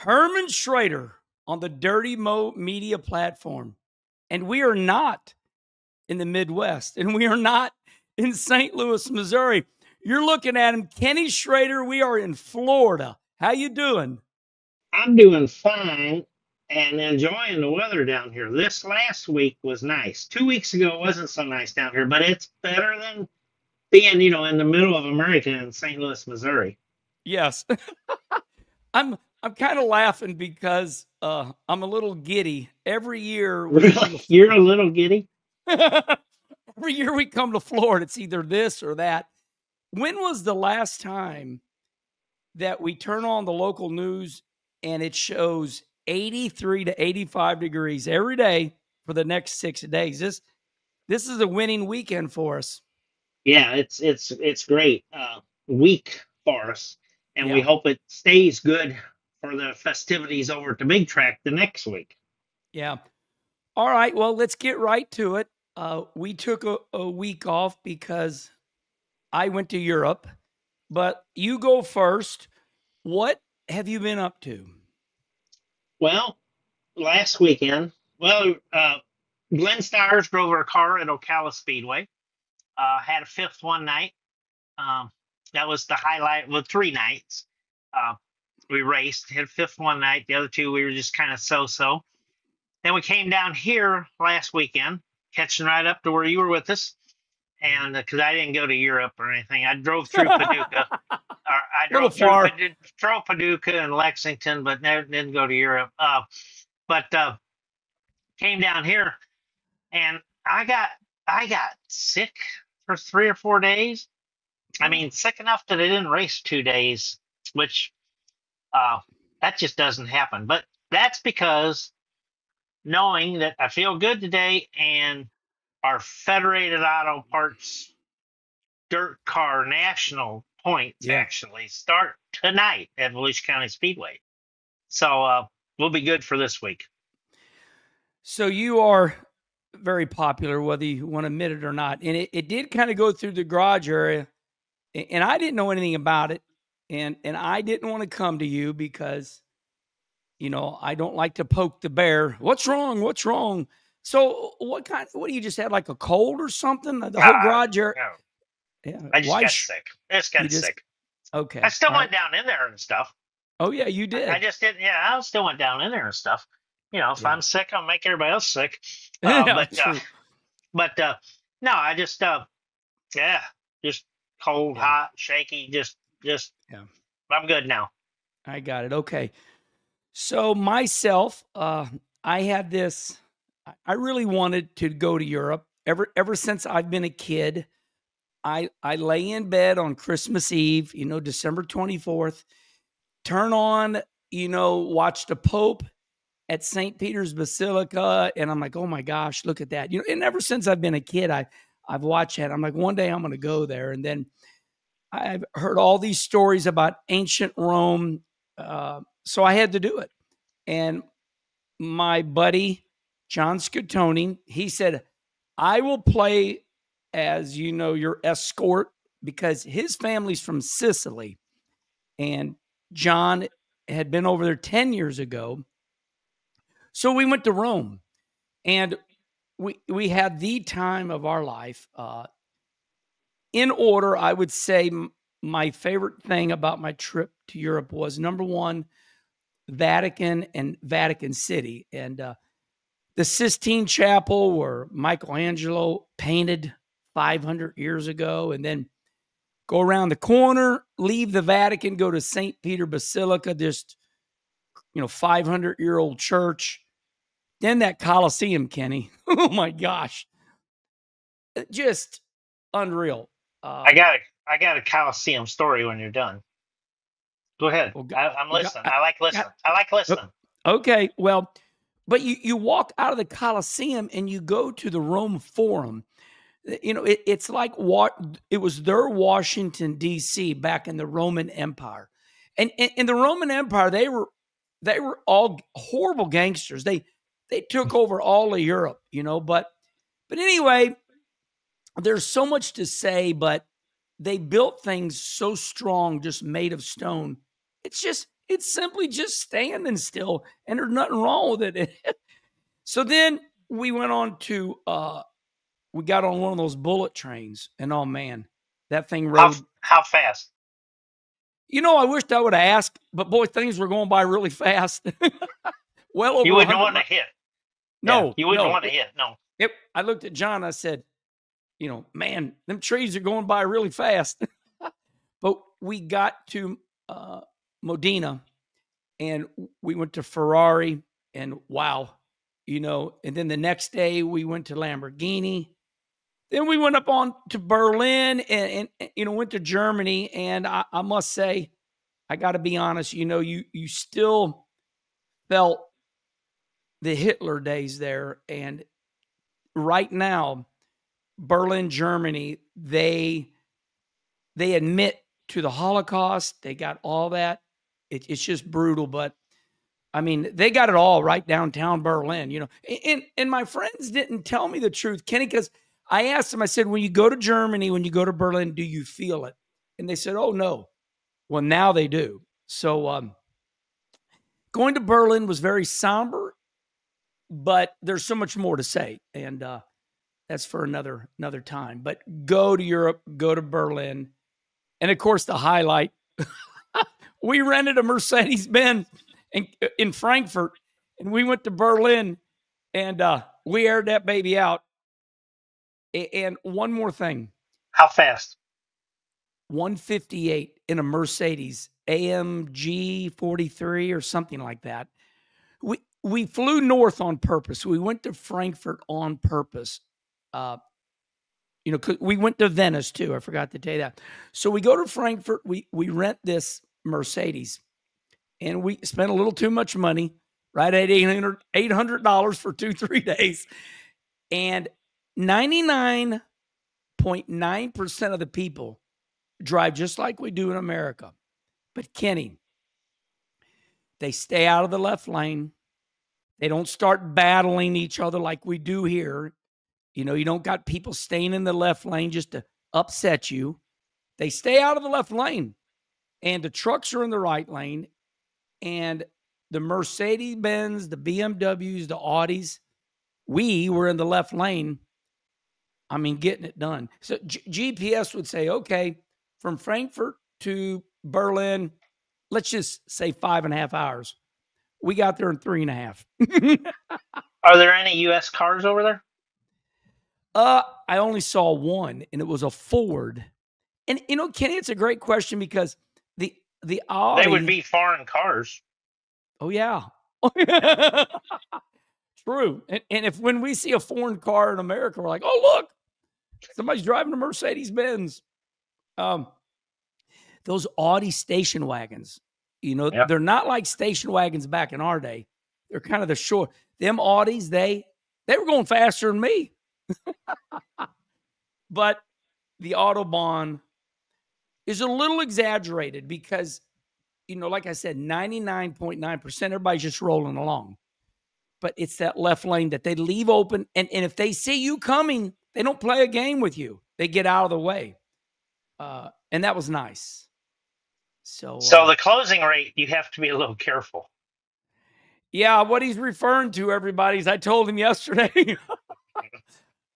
Herm Schrader on the Dirty Mo Media platform. And we are not in the Midwest, and we are not in St. Louis, Missouri. You're looking at him, Kenny Schrader. We are in Florida. How you doing? I'm doing fine and enjoying the weather down here. This last week was nice. 2 weeks ago it wasn't so nice down here, but it's better than being, in the middle of America in St. Louis, Missouri. Yes. I'm kind of laughing because I'm a little giddy. Every year we come Really? You're a little giddy? to every year we come to Florida, it's either this or that. When was the last time that we turn on the local news and it shows 83 to 85 degrees every day for the next 6 days? This is a winning weekend for us. Yeah, it's great week for us, and we Yeah. hope it stays good for the festivities over at the big track the next week. Yeah. All right. Well, let's get right to it. We took a week off because I went to Europe, but you go first. What have you been up to? Well, last weekend, Glenn Stires drove our car at Ocala Speedway. Had a fifth one night. Um, that was the highlight. Well, 3 nights. Uh, we raced. Had a fifth one night. The other two we were just kind of so-so. Then we came down here last weekend, catching right up to where you were with us. And because I didn't go to Europe or anything, I drove through Paducah. Or I Little drove through far. drove Paducah and Lexington, but never didn't go to Europe. But came down here, and I got sick for 3 or 4 days. I mean, sick enough that I didn't race 2 days, which uh, that just doesn't happen. But that's because knowing that I feel good today and our Federated Auto Parts Dirt Car National points Yeah. actually start tonight at Volusia County Speedway. So we'll be good for this week. So you are very popular, whether you want to admit it or not. And it did kind of go through the garage area, and I didn't know anything about it. And I didn't want to come to you because, I don't like to poke the bear. What's wrong? What's wrong? So what do you just had, like a cold or something? The whole garage area. No, Yeah. I just Why? got sick. I just You got just, sick. I okay. still All right. went down in there and stuff. Oh yeah, you I did. just didn't. Yeah, I still went down in there and stuff. If Yeah. I'm sick, I'll make everybody else sick. Yeah, But true. but no, I just yeah, just cold, Yeah. hot, shaky. Just Yeah. I'm good now. I got it. Okay. So myself, I had this. I really wanted to go to Europe. Ever since I've been a kid, I lay in bed on Christmas Eve, December 24th, turn on, watch the Pope at St. Peter's Basilica, and I'm like, oh my gosh, look at that. And ever since I've been a kid, I've watched that. I'm like, one day I'm going to go there. And then I've heard all these stories about ancient Rome, so I had to do it. And my buddy John Scutoni, he said, I will play as your escort, because his family's from Sicily, and John had been over there 10 years ago. So we went to Rome, and we had the time of our life. In order, I would say my favorite thing about my trip to Europe was, number one, Vatican and Vatican City, and the Sistine Chapel, where Michelangelo painted 500 years ago, and then go around the corner, leave the Vatican, go to St. Peter Basilica, just 500-year-old church. Then that Colosseum, Kenny. Oh my gosh, just unreal. I got a Coliseum story when you're done. Go ahead. Well, I'm listening. I like listening. I like listening. okay, well, but you walk out of the Colosseum and you go to the Rome Forum. It's like what it was their Washington D.C. back in the Roman Empire, and in the Roman Empire they were all horrible gangsters. They took over all of Europe, but anyway, there's so much to say, but they built things so strong, just made of stone. It's simply just standing still, and there's nothing wrong with it. So then we went on to we got on one of those bullet trains, and oh man, that thing rode. How fast? I wished I would have asked, but boy, things were going by really fast. Well over You wouldn't 100 want to hit. No, yeah, you wouldn't no. want to hit. No. I looked at John. I said, man, them trees are going by really fast. But we got to Modena, and we went to Ferrari, and wow, and then the next day we went to Lamborghini. Then we went up on to Berlin and went to Germany. And I must say, I got to be honest, you still felt the Hitler days there. And right now, Berlin, Germany, they admit to the Holocaust. They got all that. It's just brutal. But I mean, they got it all right downtown Berlin, and my friends didn't tell me the truth, Kenny, because I asked them, I said, when you go to Germany, when you go to Berlin, do you feel it? And they said, oh, no. Well, now they do. So going to Berlin was very somber, but there's so much more to say. And that's for another time. But go to Europe, go to Berlin. And, of course, the highlight, we rented a Mercedes-Benz in Frankfurt, and we went to Berlin, and we aired that baby out. And one more thing. How fast? 158 in a Mercedes AMG 43 or something like that. We flew north on purpose. We went to Frankfurt on purpose. We went to Venice too. I forgot to tell you that. So we go to Frankfurt. We rent this Mercedes, and we spent a little too much money, right at $800 for 2-3 days. And 99.9% of the people drive just like we do in America. But Kenny, they stay out of the left lane. They don't start battling each other like we do here. You don't got people staying in the left lane just to upset you. They stay out of the left lane, and the trucks are in the right lane, and the Mercedes-Benz, the BMWs, the Audis, we were in the left lane. I mean, getting it done. So GPS would say, okay, from Frankfurt to Berlin, let's just say 5.5 hours. We got there in 3.5. Are there any U.S. cars over there? I only saw one, and it was a Ford. And, Kenny, it's a great question because the Audi. They would be foreign cars. Oh, yeah. True. And when we see a foreign car in America, we're like, oh, look, somebody's driving a Mercedes-Benz. Those Audi station wagons, Yep. They're not like station wagons back in our day. They're kind of the short. Them Audis, they were going faster than me. But the Autobahn is a little exaggerated because, like I said, 99.9%, everybody's just rolling along. But it's that left lane that they leave open. And if they see you coming, they don't play a game with you. They get out of the way. And that was nice. So the closing rate, you have to be a little careful. Yeah, what he's referring to, everybody, is I told him yesterday,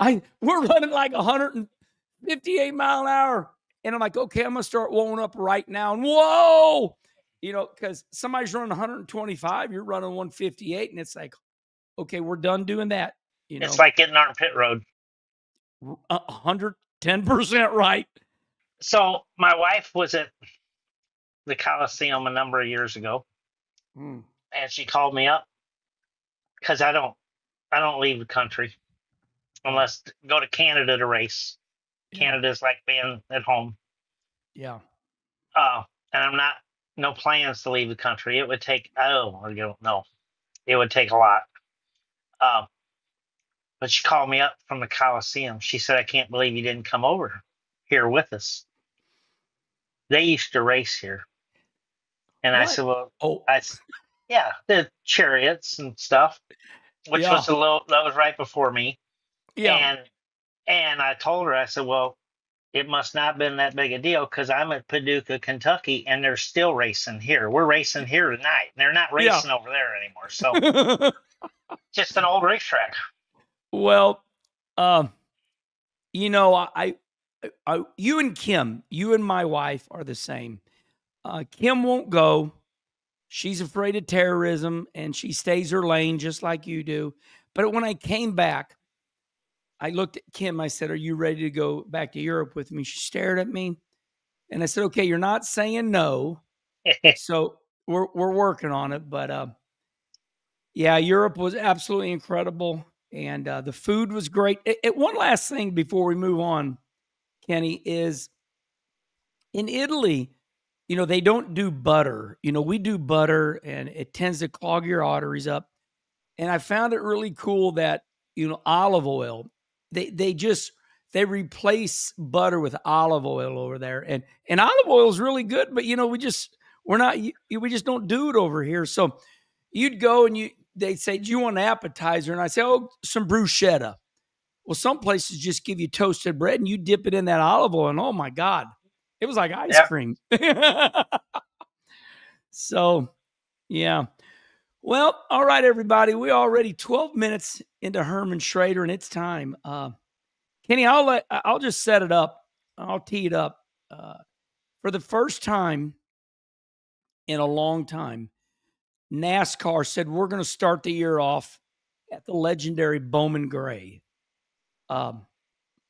we're running like 158 mile an hour. And I'm like, okay, I'm going to start rolling up right now. And whoa, because somebody's running 125, you're running 158. And it's like, okay, we're done doing that. It's like getting on pit road. 110% right. So my wife was at the Coliseum a number of years ago, and she called me up because I don't leave the country unless go to Canada to race. Yeah. Canada's like being at home. Yeah. And I'm no plans to leave the country. It would take it would take a lot. But she called me up from the Coliseum. She said, I can't believe you didn't come over here with us. They used to race here. And what? I said, well, the chariots and stuff, which was that was right before me. Yeah. And I told her, I said, well, it must not have been that big a deal because I'm at Paducah, Kentucky, and they're still racing here. We're racing here tonight. They're not Yeah. racing over there anymore. So just an old racetrack. Well, um, you know, you and Kim, you and my wife are the same. Kim won't go. She's afraid of terrorism and she stays her lane just like you do. But when I came back, I looked at Kim. I said, "Are you ready to go back to Europe with me?" She stared at me and I said, "Okay, you're not saying no. So we're working on it." But yeah, Europe was absolutely incredible. And the food was great. One last thing before we move on, Kenny, is in Italy, they don't do butter. We do butter and it tends to clog your arteries up. And I found it really cool that, olive oil, they replace butter with olive oil over there. And olive oil is really good, but we just don't do it over here. So you'd go and they'd say, "Do you want an appetizer?" And I say, "Oh, some bruschetta." Well, some places just give you toasted bread and you dip it in that olive oil. And oh my God, it was like ice Yep. cream. So, yeah. Well, all right, everybody. We're already 12 minutes into Herm Schrader, and it's time. Kenny, I'll just set it up. I'll tee it up. For the first time in a long time, NASCAR said we're going to start the year off at the legendary Bowman Gray. The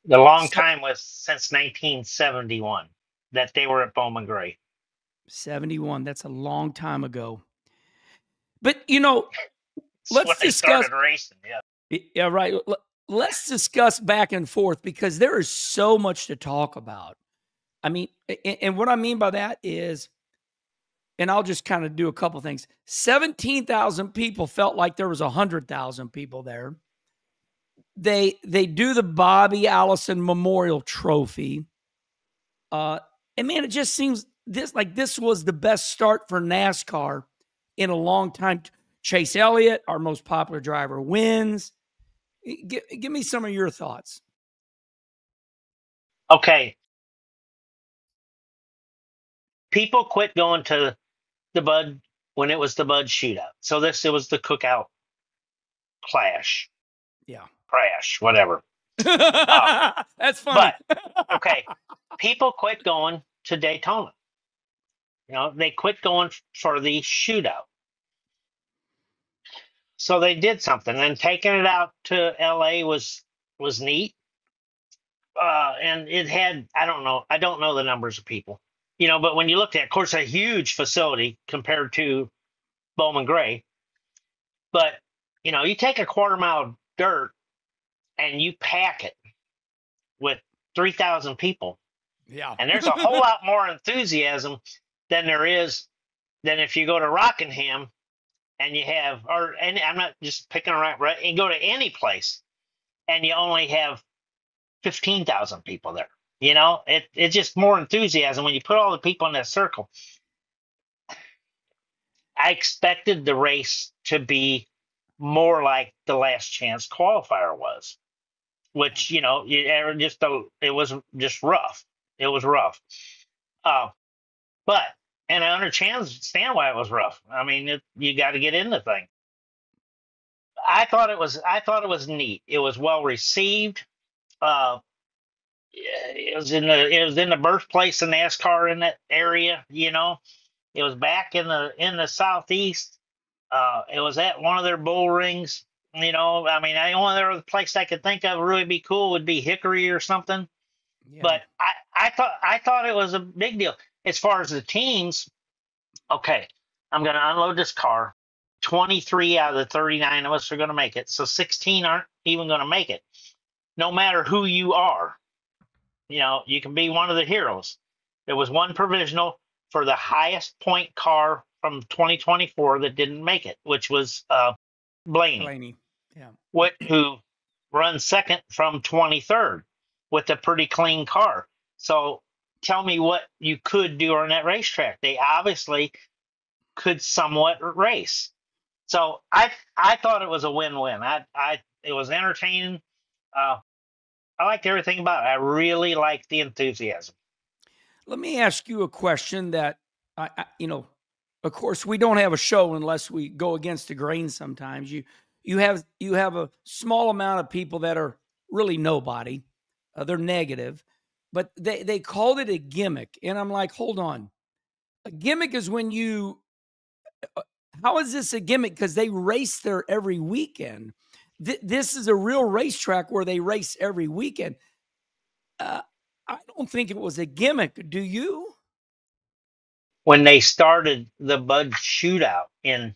long time was since 1971 that they were at Bowman Gray. 71. That's a long time ago. But That's when let's they discuss. started racing. Yeah. Yeah, right. Let's discuss back and forth because there is so much to talk about. I mean, and what I mean by that is, and I'll just kind of do a couple things. 17,000 people felt like there was 100,000 people there. They do the Bobby Allison Memorial Trophy. And man, it just seems this was the best start for NASCAR in a long time. Chase Elliott, our most popular driver, wins. Give me some of your thoughts. Okay. People quit going to the Bud when it was the Bud shootout. So it was the cookout clash. Yeah. Crash, whatever. That's funny. But okay, people quit going to Daytona. They quit going for the shootout. So they did something, and taking it out to LA was neat. And it had, I don't know the numbers of people, but when you looked at, of course, a huge facility compared to Bowman Gray, but you take a quarter mile of dirt and you pack it with 3,000 people. Yeah. And there's a whole lot more enthusiasm than if you go to Rockingham and I'm not just picking right, and go to any place and you only have 15,000 people there. It's just more enthusiasm when you put all the people in that circle. I expected the race to be more like the last chance qualifier was, which, it was just rough. It was rough. But, and I understand why it was rough. I mean, you got to get in the thing. I thought it was neat. It was well received. It was in the birthplace of NASCAR in that area. It was back in the southeast. It was at one of their bull rings. I mean, the only other place I could think of really be cool would be Hickory or something. Yeah. But I thought it was a big deal as far as the teams. Okay, I'm going to unload this car. 23 out of the 39 of us are going to make it. So 16 aren't even going to make it. No matter who you are, you can be one of the heroes. There was one provisional for the highest point car from 2024 that didn't make it, which was Blaney. Yeah. Who runs second from 23rd with a pretty clean car. So tell me what you could do on that racetrack. They obviously could somewhat race. So I thought it was a win-win. It was entertaining. I liked everything about it. I really liked the enthusiasm. Let me ask you a question that of course, we don't have a show unless we go against the grain. Sometimes you have a small amount of people that are really nobody. They're negative, but they called it a gimmick, and I'm like, hold on, a gimmick is when you. How is this a gimmick? Because they race there every weekend. This is a real racetrack where they race every weekend. I don't think it was a gimmick. Do you? When they started the Bud Shootout in,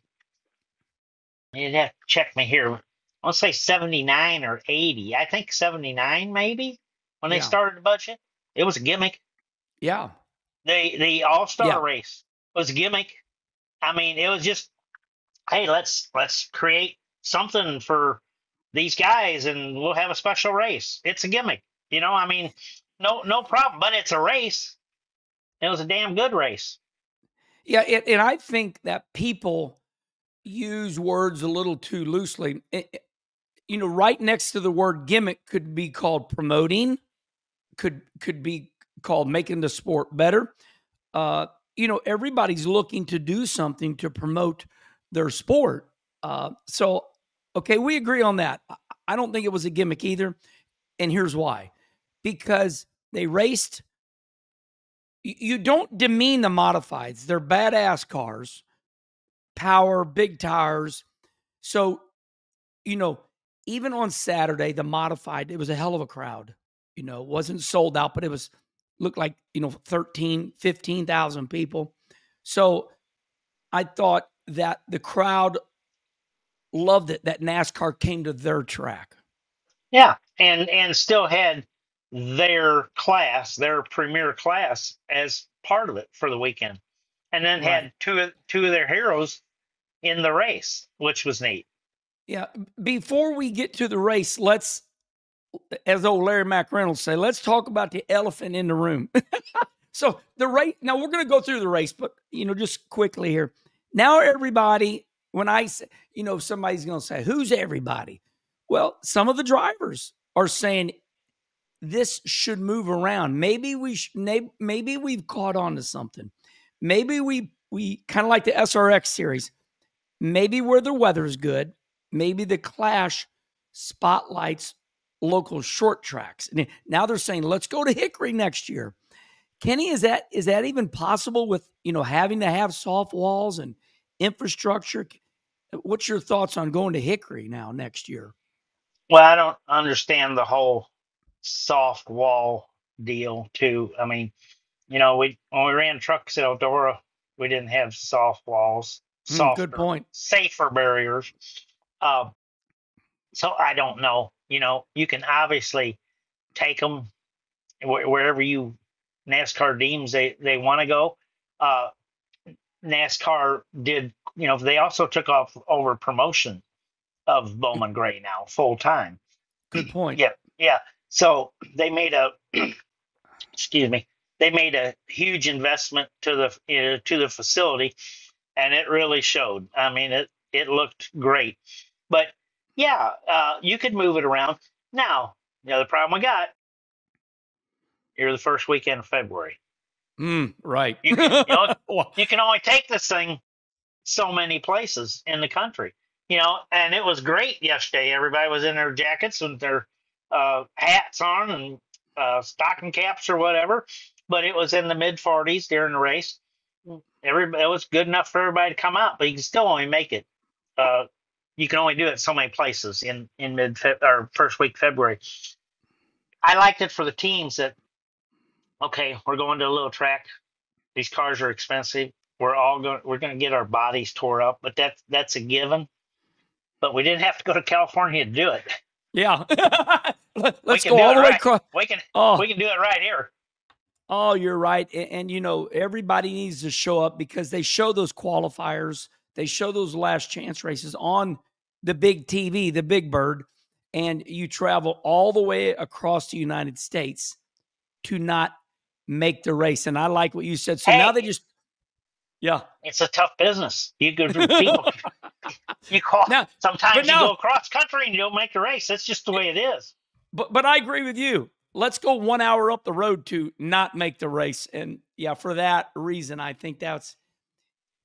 you'd have to check me here. I want to say 79 or 80. I think 79 maybe when they Yeah. started the Bud Shoot. It was a gimmick. Yeah. The All-Star Yeah. race was a gimmick. I mean, it was just, hey, let's create something for these guys and we'll have a special race. It's a gimmick. I mean, no problem, but it's a race. It was a damn good race. Yeah. And I think that people use words a little too loosely. Right next to the word gimmick could be called promoting, could be called making the sport better. Everybody's looking to do something to promote their sport. So, okay, we agree on that. I don't think it was a gimmick either. And here's why. Because they raced. You don't demean the modifieds. They're badass cars, power, big tires. So, even on Saturday, the modified, it was a hell of a crowd. It wasn't sold out, but it looked like, 13, 15,000 people. So I thought that the crowd loved it, that NASCAR came to their track. Yeah, and still had their class, their premier class, as part of it for the weekend, and then Right. had two of their heroes in the race, which was neat. Yeah. Before we get to the race, let's, as old Larry McReynolds say, let's talk about the elephant in the room. So the race, now we're going to go through the race, but, just quickly here. Now everybody, when I say, somebody's going to say, who's everybody? Well, some of the drivers are saying this should move around. Maybe maybe we've caught on to something. Maybe we kind of like the SRX series. Maybe where the weather's good, maybe the Clash spotlights local short tracks. And now they're saying, let's go to Hickory next year. Kenny, is that even possible with, having to have soft walls and infrastructure? What's your thoughts on going to Hickory now next year? Well, I don't understand the whole soft wall deal too. I mean, we when we ran trucks at Eldora, we didn't have soft walls, Good softer, point. safer barriers. Uh, so I don't know. You can obviously take them wherever NASCAR deems they want to go. Uh, NASCAR did, they also took off over promotion of Bowman Gray now full time. Good point. Yeah, yeah. So they made excuse me, they made a huge investment to the facility, and it really showed. I mean, it looked great, but yeah, you could move it around. Now, the other problem we got, you're the first weekend of February. Right. You can, you can only take this thing so many places in the country, and it was great yesterday. Everybody was in their jackets with their hats on and stocking caps or whatever, but it was in the mid 40s during the race. It was good enough for everybody to come out, but you can still only make it. You can only do it so many places in mid or first week February. I liked it for the teams that, okay, we're going to a little track. These cars are expensive. We're going to get our bodies tore up, but that's a given. But we didn't have to go to California to do it. Yeah. Let's go all the way right. across. We can do it right here. Oh, you're right. And everybody needs to show up because they show those qualifiers. They show those last chance races on the big TV, the big bird, and you travel all the way across the United States to not make the race. And I like what you said. So now they just, yeah. It's a tough business. People, sometimes you go across country and you don't make the race. That's just the way it is. but I agree with you. Let's go 1 hour up the road to not make the race. And yeah, for that reason, I think that's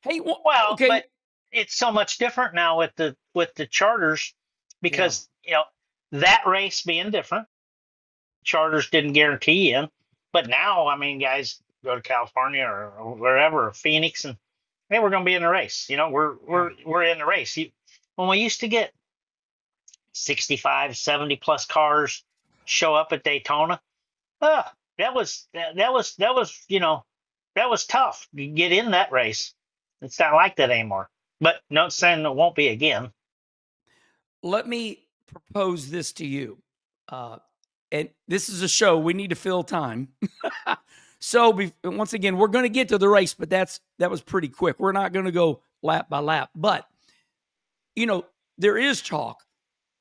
hey, Well, okay, but it's so much different now with the charters yeah, because that race being different, charters didn't guarantee in, but now I mean, guys go to California or wherever, Phoenix, and hey, we're going to be in the race. We're yeah. we're in the race. When we used to get 65, 70 plus cars show up at Daytona, that was tough to get in that race. It's not like that anymore. But not saying it won't be again. Let me propose this to you. And this is a show. We need to fill time. So once again, we're going to get to the race, but that was pretty quick. We're not going to go lap by lap. But, there is talk.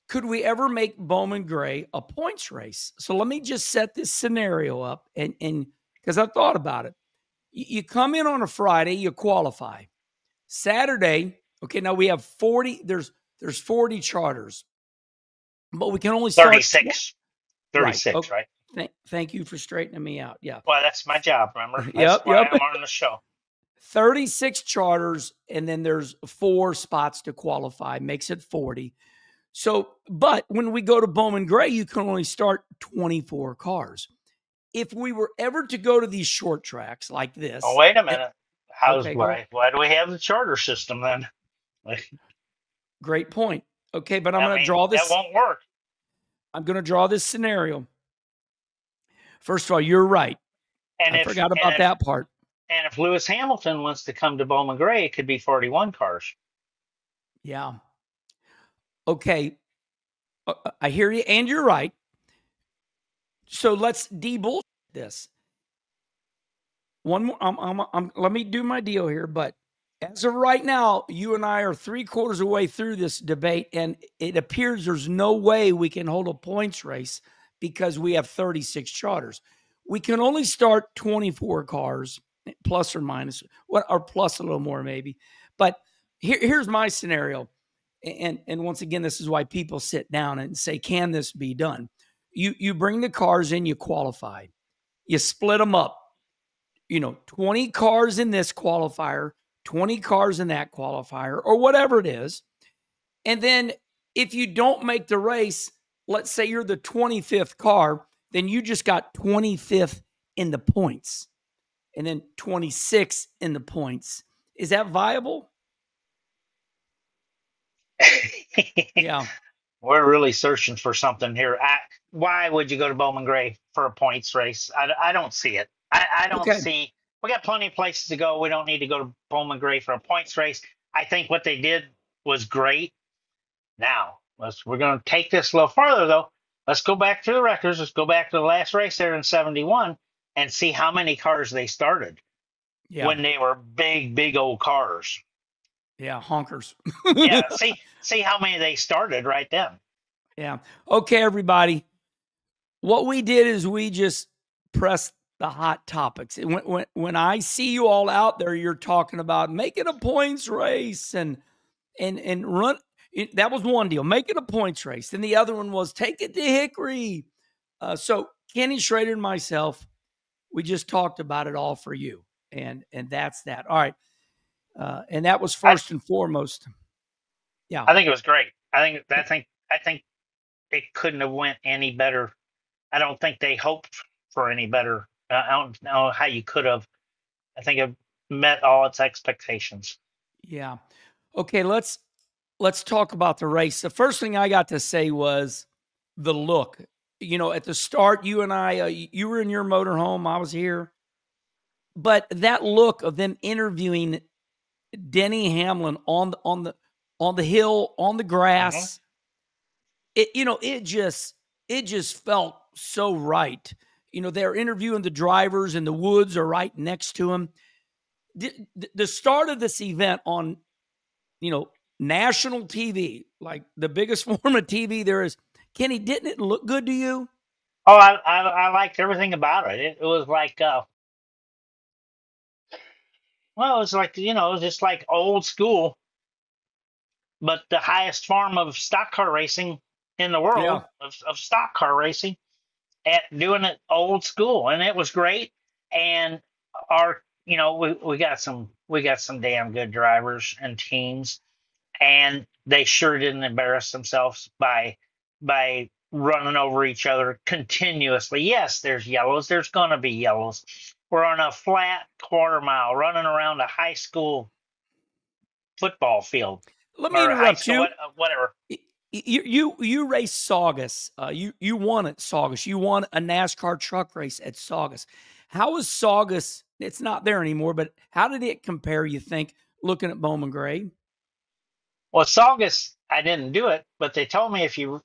Could we ever make Bowman Gray a points race? So let me just set this scenario up, and because I've thought about it. You come in on a Friday, you qualify. Saturday, okay, now we have 40. There's 40 charters, but we can only start 36. 36, okay. right? Thank you for straightening me out. Yeah. Well, that's my job, remember? That's Yep. why I'm on the show. 36 charters, and then there's 4 spots to qualify, makes it 40. So, but when we go to Bowman Gray, you can only start 24 cars. If we were ever to go to these short tracks like this. Oh, wait a minute. Okay, why do we have the charter system then? Great point. Okay, but I'm going to draw this. That won't work. I'm going to draw this scenario. First of all, you're right. And I forgot about that part. And if Lewis Hamilton wants to come to Bowman Gray, it could be 41 cars. Yeah. Okay. I hear you, and you're right. So let's de-bullshit this. One more. Let me do my deal here, but as of right now, you and I are 3/4 of the way through this debate, and it appears there's no way we can hold a points race because we have 36 charters. We can only start 24 cars, plus or minus, or plus a little more maybe. But here's my scenario, and once again, this is why people sit down and say, "Can this be done?" You bring the cars in, you qualify, you split them up. 20 cars in this qualifier, 20 cars in that qualifier, or whatever it is. And then if you don't make the race, let's say you're the 25th car, then you just got 25th in the points and then 26 in the points. Is that viable? Yeah. We're really searching for something here. Why would you go to Bowman Gray for a points race? I don't see it. I don't see. We got plenty of places to go. We don't need to go to Bowman Gray for a points race. I think what they did was great. Now, we're going to take this a little further, though. Let's go back to the records. Let's go back to the last race there in 71 and see how many cars they started when they were big old cars. Yeah, honkers. Yeah, see how many they started right then. Yeah. Okay, everybody. What we did is we just pressed the hot topics. When I see you all out there, you're talking about making a points race and run. That was one deal, making a points race. Then the other one was take it to Hickory. So Kenny Schrader and myself, we just talked about it all for you, and that's that. All right, and that was first and foremost. Yeah, I think it was great. I think it couldn't have went any better. I don't think they hoped for any better. I don't know how you could have. I think it met all its expectations. Yeah. Okay, let's talk about the race. The first thing I got to say was the look. At the start, you and I, you were in your motorhome, I was here. But that look of them interviewing Denny Hamlin on the hill, on the grass, it just felt so right. They're interviewing the drivers and the woods are right next to him. The start of this event on, national TV, like the biggest form of TV there is. Kenny, didn't it look good to you? Oh, I liked everything about it. It was like, it was like, it was just like old school, but the highest form of stock car racing in the Yeah. world of stock car racing at doing it old school, and it was great. And our, we got some damn good drivers and teams, and they sure didn't embarrass themselves by running over each other continuously. Yes, there's yellows. There's going to be yellows. We're on a flat quarter mile running around a high school football field Let me or a high interrupt school you. whatever. You raced Saugus. You won at Saugus. You won a NASCAR truck race at Saugus. How was Saugus? It's not there anymore, but how did it compare, you think, looking at Bowman Gray? Well, Saugus, I didn't do it, but they told me if you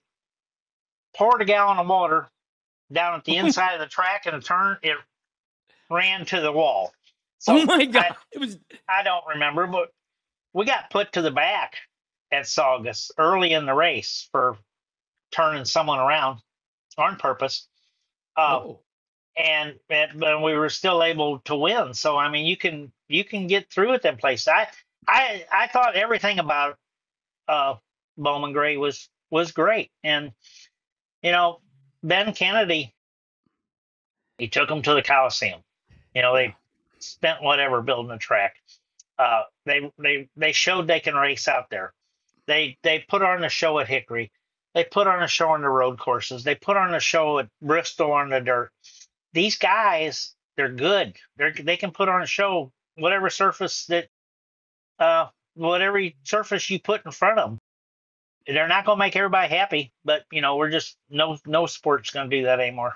poured a gallon of water down at the inside of the track and a turn, it ran to the wall. Oh So my God. It was I don't remember, but we got put to the back at Saugus early in the race for turning someone around on purpose. Uh, oh. but we were still able to win. So I mean, you can get through at that place. I thought everything about uh, Bowman Gray was great, and you know Ben Kennedy, he took them to the Coliseum. Yeah. They spent whatever building a track. They showed they can race out there. They put on a show at Hickory. They put on a show on the road courses. They put on a show at Bristol on the dirt. These guys, they're good. They can put on a show whatever surface whatever surface you put in front of them. They're not going to make everybody happy, but we're just no sport's going to do that anymore.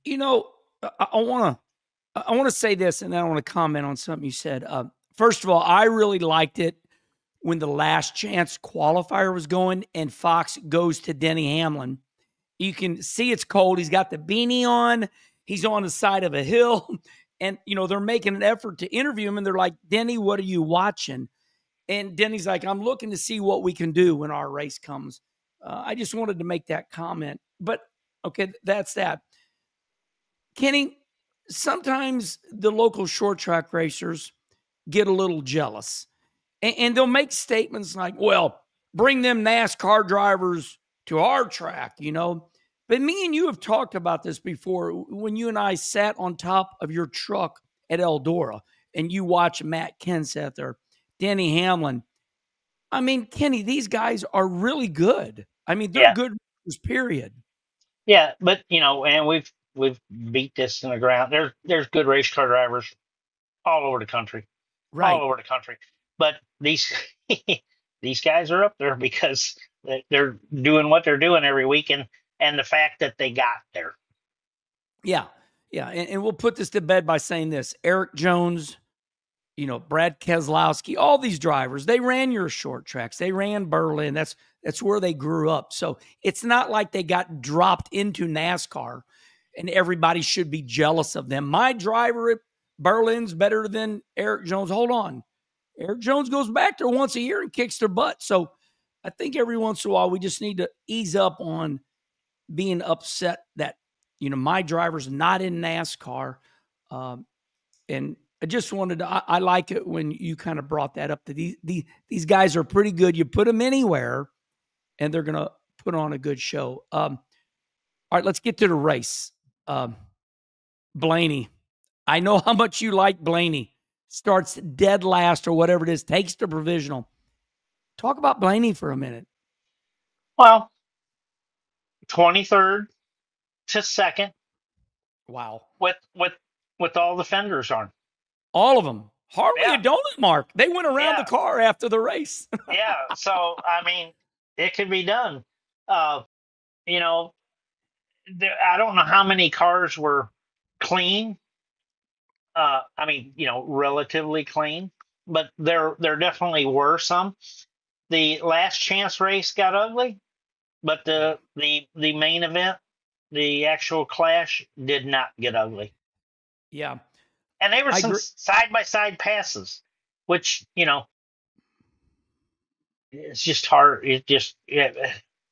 You know, I want to say this, and then I want to comment on something you said. First of all, I really liked it when the last chance qualifier was going and Fox goes to Denny Hamlin. You can see it's cold. He's got the beanie on. He's on the side of a hill. And, they're making an effort to interview him. And they're like, Denny, what are you watching? And Denny's like, I'm looking to see what we can do when our race comes. I just wanted to make that comment. But, okay, that's that. Kenny, sometimes the local short track racers get a little jealous. And they'll make statements like, well, bring them NASCAR drivers to our track, But me and you have talked about this before when you and I sat on top of your truck at Eldora and you watch Matt Kenseth or Denny Hamlin. I mean, Kenny, these guys are really good. I mean, they're Yeah, good racers, period. yeah, but and we've beat this in the ground. There's good race car drivers all over the country, all Right. over the country. But these these guys are up there because they're doing what they're doing every week, and the fact that they got there. Yeah. Yeah. And we'll put this to bed by saying this. Eric Jones, Brad Keselowski, all these drivers, they ran your short tracks. They ran Berlin. That's where they grew up. So it's not like they got dropped into NASCAR and everybody should be jealous of them. My driver at Berlin's better than Eric Jones. Hold on. Eric Jones goes back there once a year and kicks their butt. So I think every once in a while we just need to ease up on being upset that, my driver's not in NASCAR. And I just wanted to, I like it when you kind of brought that up. That these guys are pretty good. You put them anywhere and they're going to put on a good show. All right, let's get to the race. Blaney, I know how much you like Blaney. Starts dead last or whatever it is, takes the provisional. Talk about Blaney for a minute. Well, 23rd to second Wow. with all the fenders on. All of them. Hardly Yeah, a donut mark. They went around yeah, the car after the race. yeah. So I mean, it can be done. Uh, you know, I don't know how many cars were clean. I mean, relatively clean, but there definitely were some. The last chance race got ugly, but Yeah. the main event, the actual clash, did not get ugly. Yeah. And they were I some agree. side by side passes, which it's just hard.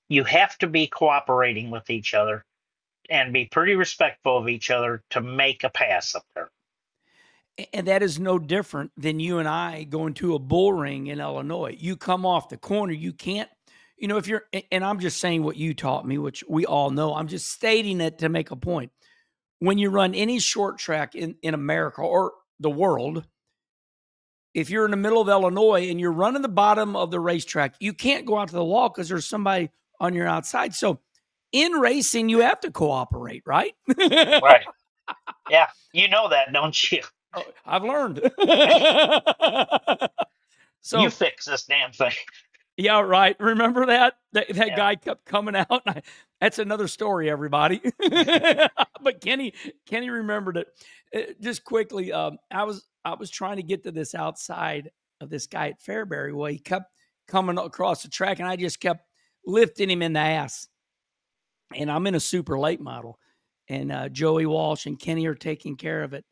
You have to be cooperating with each other and be pretty respectful of each other to make a pass up there. And that is no different than you and I going to a bull ring in Illinois. You come off the corner, you can't you know, if you're, and I'm just saying what you taught me, which we all know, I'm just stating it to make a point. When you run any short track in America or the world, if you're in the middle of Illinois and you're running the bottom of the racetrack, you can't go out to the wall because there's somebody on your outside. So in racing, you have to cooperate, right? Right. Yeah. You know that, don't you? Oh, I've learned. You So, fix this damn thing. yeah, right. Remember that Yeah. guy kept coming out. That's another story, everybody. But Kenny remembered it. Just quickly, I was trying to get to this outside of this guy at Fairbury. Well, he kept coming across the track, and I just kept lifting him in the ass. And I'm in a super late model, and Joey Walsh and Kenny are taking care of it.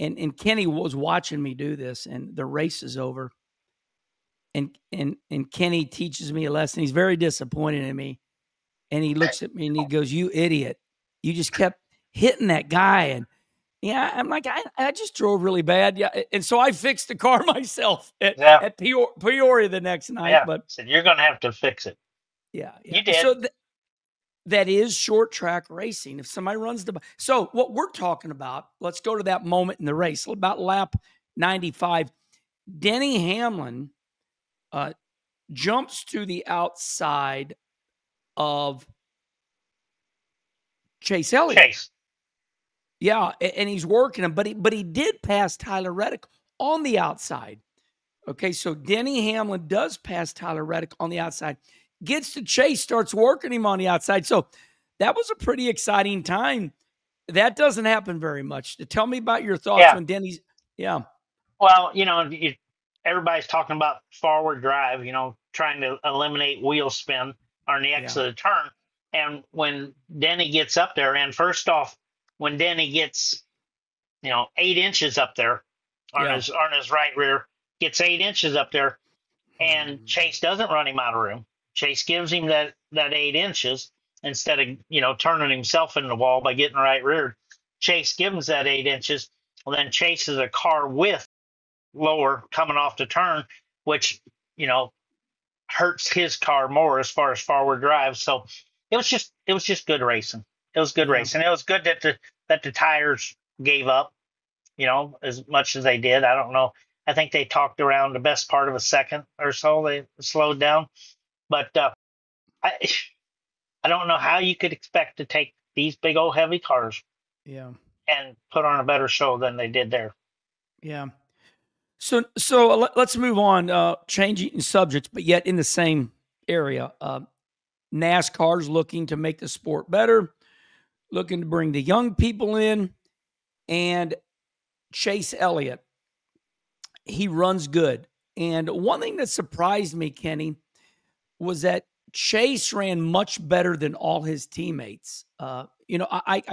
And Kenny was watching me do this, and the race is over. And Kenny teaches me a lesson. He's very disappointed in me. And he looks at me and he goes, "You idiot. You just kept hitting that guy." And yeah, I'm like, I just drove really bad. Yeah. And so I fixed the car myself at Peoria the next night. Yeah. But So you're going to have to fix it. yeah. You did. So that is short track racing. If somebody runs so what we're talking about, let's go to that moment in the race, about lap 95. Denny Hamlin jumps to the outside of Chase Elliott. Yeah, and he's working him, but he did pass Tyler Reddick on the outside. Okay, so Denny Hamlin does pass Tyler Reddick on the outside, gets to Chase, starts working him on the outside. So that was a pretty exciting time. That doesn't happen very much. Tell me about your thoughts when Denny's. Yeah. Well, everybody's talking about forward drive, trying to eliminate wheel spin on the exit of the turn. And when Denny gets up there, and first off, when Denny gets, 8 inches up there on his right rear, gets 8 inches up there, and Chase doesn't run him out of room. Chase gives him that 8 inches instead of, turning himself into the wall by getting right rear. Chase gives him that 8 inches. Well, then Chase is a car width lower coming off the turn, which, hurts his car more as far as forward drive. So it was just good racing. It was good racing. It was good that the tires gave up, as much as they did. I don't know. I think they talked around the best part of a second or so. They slowed down, but I don't know how you could expect to take these big old heavy cars, and put on a better show than they did there. Yeah. So let's move on. Changing subjects, but yet in the same area. NASCAR's looking to make the sport better, looking to bring the young people in, and Chase Elliott, he runs good. And one thing that surprised me, Kenny, was that Chase ran much better than all his teammates. I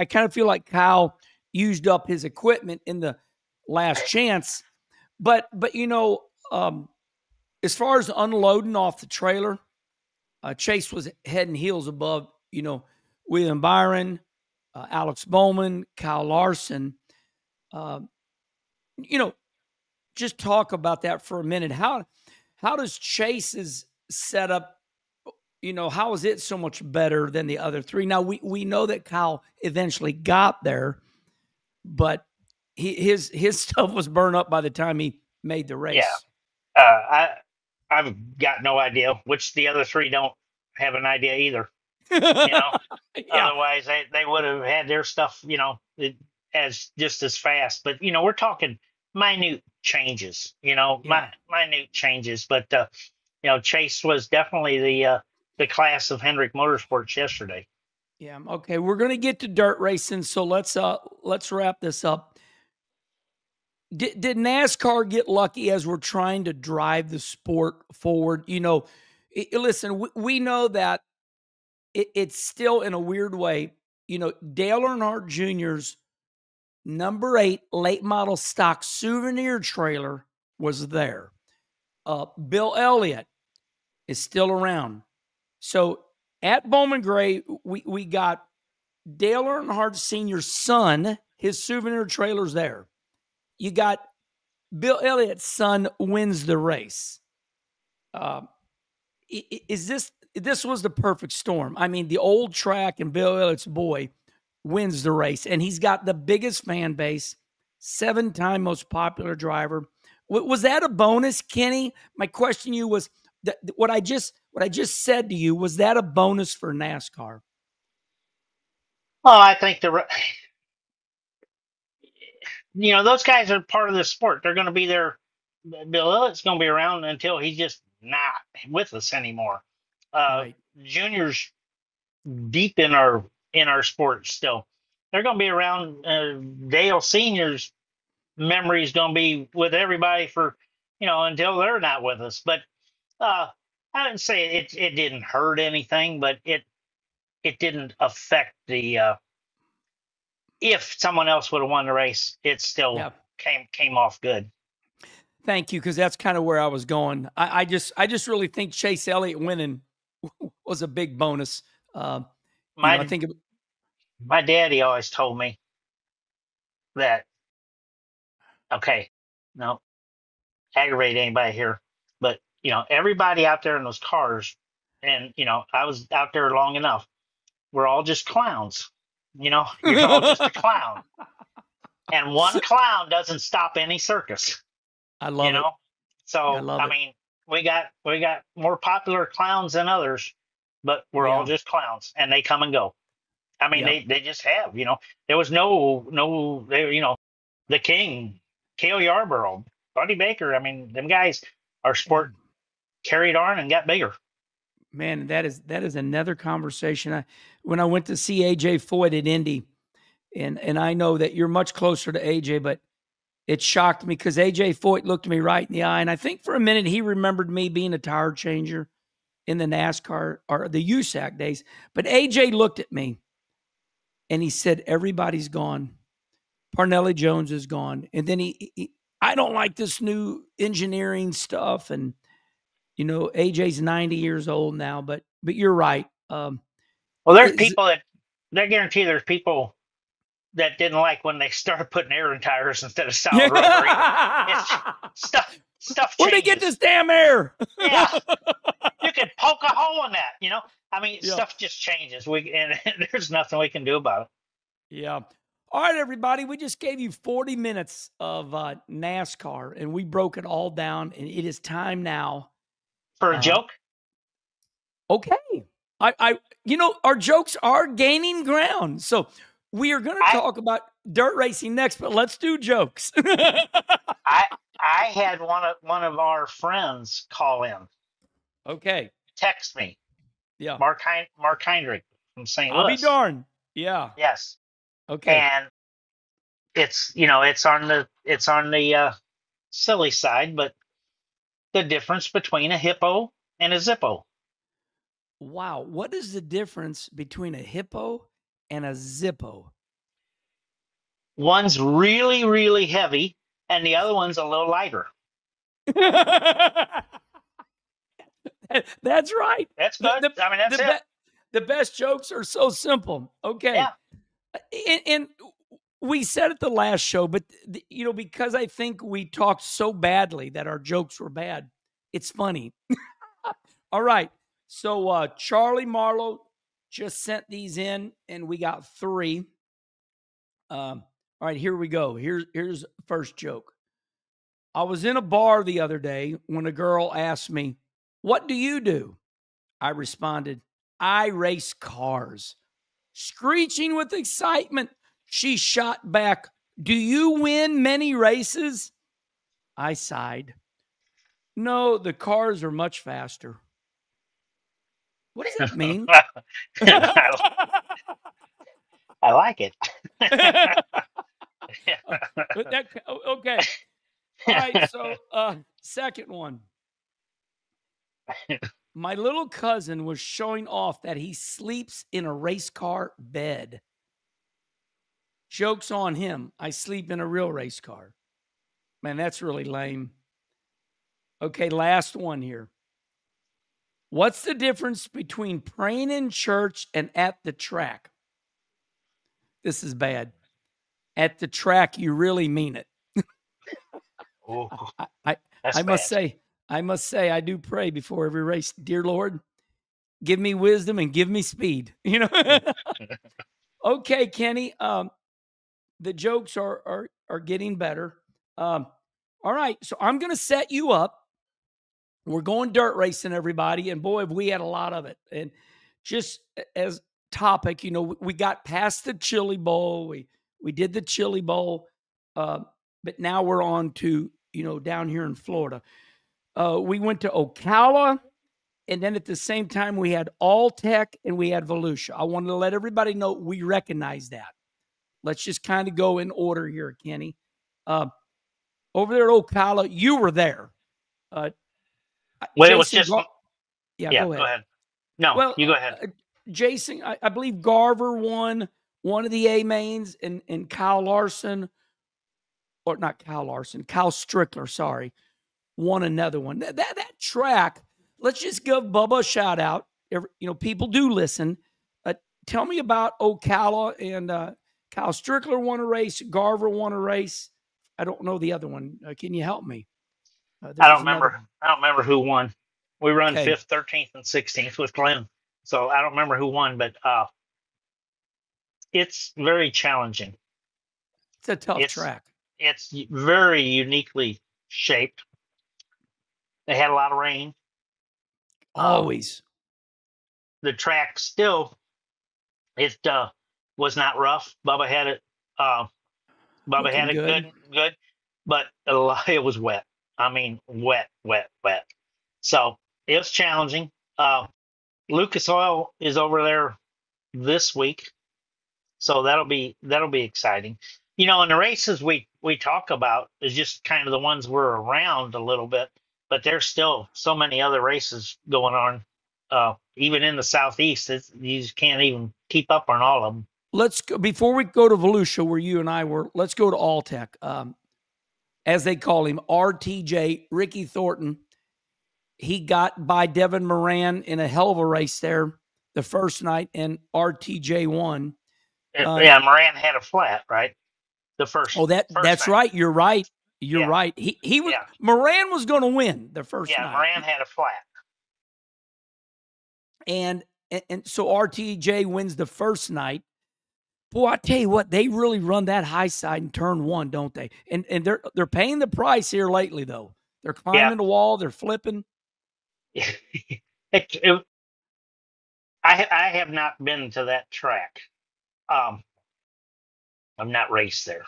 kind of feel like Kyle used up his equipment in the last chance. But as far as unloading off the trailer, Chase was head and heels above, William Byron, Alex Bowman, Kyle Larson. Just talk about that for a minute. How does Chase's setup, how is it so much better than the other three? Now, we know that Kyle eventually got there, but his stuff was burned up by the time he made the race. Yeah. I've got no idea, which the other three don't have an idea either. Otherwise they would have had their stuff, as just as fast. But, we're talking minute changes, minute changes. But, Chase was definitely the class of Hendrick Motorsports yesterday. Yeah. Okay. We're going to get to dirt racing. So let's wrap this up. Did NASCAR get lucky as we're trying to drive the sport forward? Listen, we know that it's still in a weird way. Dale Earnhardt Jr.'s number 8 late model stock souvenir trailer was there. Bill Elliott is still around. So at Bowman Gray, we got Dale Earnhardt Sr.'s son, his souvenir trailer's there. You got Bill Elliott's son wins the race. is this was the perfect storm. I mean, the old track and Bill Elliott's boy wins the race, and he's got the biggest fan base, 7-time most popular driver. Was that a bonus, Kenny? My question to you was that what I just said to you, was that a bonus for NASCAR? Well, I think those guys are part of the sport. They're going to be there. Bill Elliott's going to be around until he's just not with us anymore. Right. Junior's deep in our sport still. They're going to be around. Dale Senior's memory is going to be with everybody for until they're not with us. But I didn't say it didn't hurt anything, but it didn't affect the. If someone else would have won the race, it still came off good. Thank you, because that's kind of where I was going. I just really think Chase Elliott winning was a big bonus. My daddy always told me that, okay, no, aggravate anybody here, but everybody out there in those cars, and I was out there long enough, we're all just clowns. You're all just a clown, and one clown doesn't stop any circus. I love it. So I mean, we got more popular clowns than others, but we're all just clowns, and they come and go. I mean, they just have. There was the King, Cale Yarborough, Buddy Baker. I mean, them guys, our sport carried on and got bigger. Man, that is another conversation. When I went to see AJ Foyt at Indy, and I know that you're much closer to AJ, but it shocked me because AJ Foyt looked me right in the eye, and I think for a minute he remembered me being a tire changer in the NASCAR or the USAC days. But AJ looked at me, and he said, "Everybody's gone. Parnelli Jones is gone." And then he I don't like this new engineering stuff, and AJ's 90 years old now, but you're right. Well, there's people that guarantee there's people that didn't like when they started putting air in tires instead of solid rubber. Stuff changes. Where'd they get this damn air? Yeah, you could poke a hole in that. I mean, stuff just changes. And there's nothing we can do about it. Yeah. All right, everybody. We just gave you 40 minutes of NASCAR, and we broke it all down. And it is time now for a joke. Okay. Our jokes are gaining ground. So we are going to talk about dirt racing next, but let's do jokes. I had one of our friends call in. Okay. Text me. Yeah. Mark Heinrich from St. Louis. I'll be darned. Yeah. Yes. Okay. And it's on the silly side, but the difference between a hippo and a Zippo. Wow. What is the difference between a hippo and a Zippo? One's really, really heavy, and the other one's a little lighter. That's right. That's good. That's it. The best jokes are so simple. Okay. Yeah. And we said it the last show, but because I think we talked so badly that our jokes were bad, it's funny. All right. So Charlie Marlowe just sent these in, and we got 3. All right, here we go. Here's the first joke. I was in a bar the other day when a girl asked me, "What do you do?" I responded, "I race cars." Screeching with excitement, she shot back, "Do you win many races?" I sighed. "No, the cars are much faster." What does that mean? I like it. Okay. All right, so second one. My little cousin was showing off that he sleeps in a race car bed. Joke's on him. I sleep in a real race car. Man, that's really lame. Okay, last one here. What's the difference between praying in church and at the track? This is bad. At the track, you really mean it. Ooh, I must say, I must say, I do pray before every race, dear Lord, give me wisdom and give me speed. Okay, Kenny. The jokes are getting better. All right, so I'm going to set you up. We're going dirt racing, everybody, and boy, have we had a lot of it. And just as topic, we got past the Chili Bowl. We did the Chili Bowl, but now we're on to down here in Florida. We went to Ocala, and then at the same time we had All-Tech and we had Volusia. I wanted to let everybody know we recognize that. Let's just kind of go in order here, Kenny. Over there at Ocala, you were there. Well, Jason, it was just go ahead. Go ahead. No, well, you go ahead. Jason, I believe Garver won one of the A mains, and Kyle Larson, or not Kyle Larson, Kyle Strickler, sorry, won another one. That track, let's just give Bubba a shout out. People do listen. Tell me about Ocala, and Kyle Strickler won a race. Garver won a race. I don't know the other one. Can you help me? I don't remember. I don't remember who won. We run 5th, 13th, and 16th with Glenn, so I don't remember who won. But it's very challenging. It's a tough track. It's very uniquely shaped. They had a lot of rain. Always. The track still, it was not rough. Bubba had it. Bubba had it good, but it was wet. I mean, wet. So it was challenging. Lucas Oil is over there this week, so that'll be exciting. And the races we talk about is just kind of the ones we're around a little bit, but there's still so many other races going on. Even in the Southeast, you just can't even keep up on all of them. Let's go, before we go to Volusia, where you and I were, let's go to All-Tech. As they call him, RTJ, Ricky Thornton. He got by Devin Moran in a hell of a race there the first night, and RTJ won. Moran had a flat, right? The first. Oh, that's night. Right. You're right. You're right. He was Moran was going to win the first night. Yeah, Moran had a flat. And so RTJ wins the first night. Boy, I tell you what, they really run that high side in turn one, don't they? And they're paying the price here lately, though. They're climbing the wall, they're flipping. I have not been to that track. I've not raced there.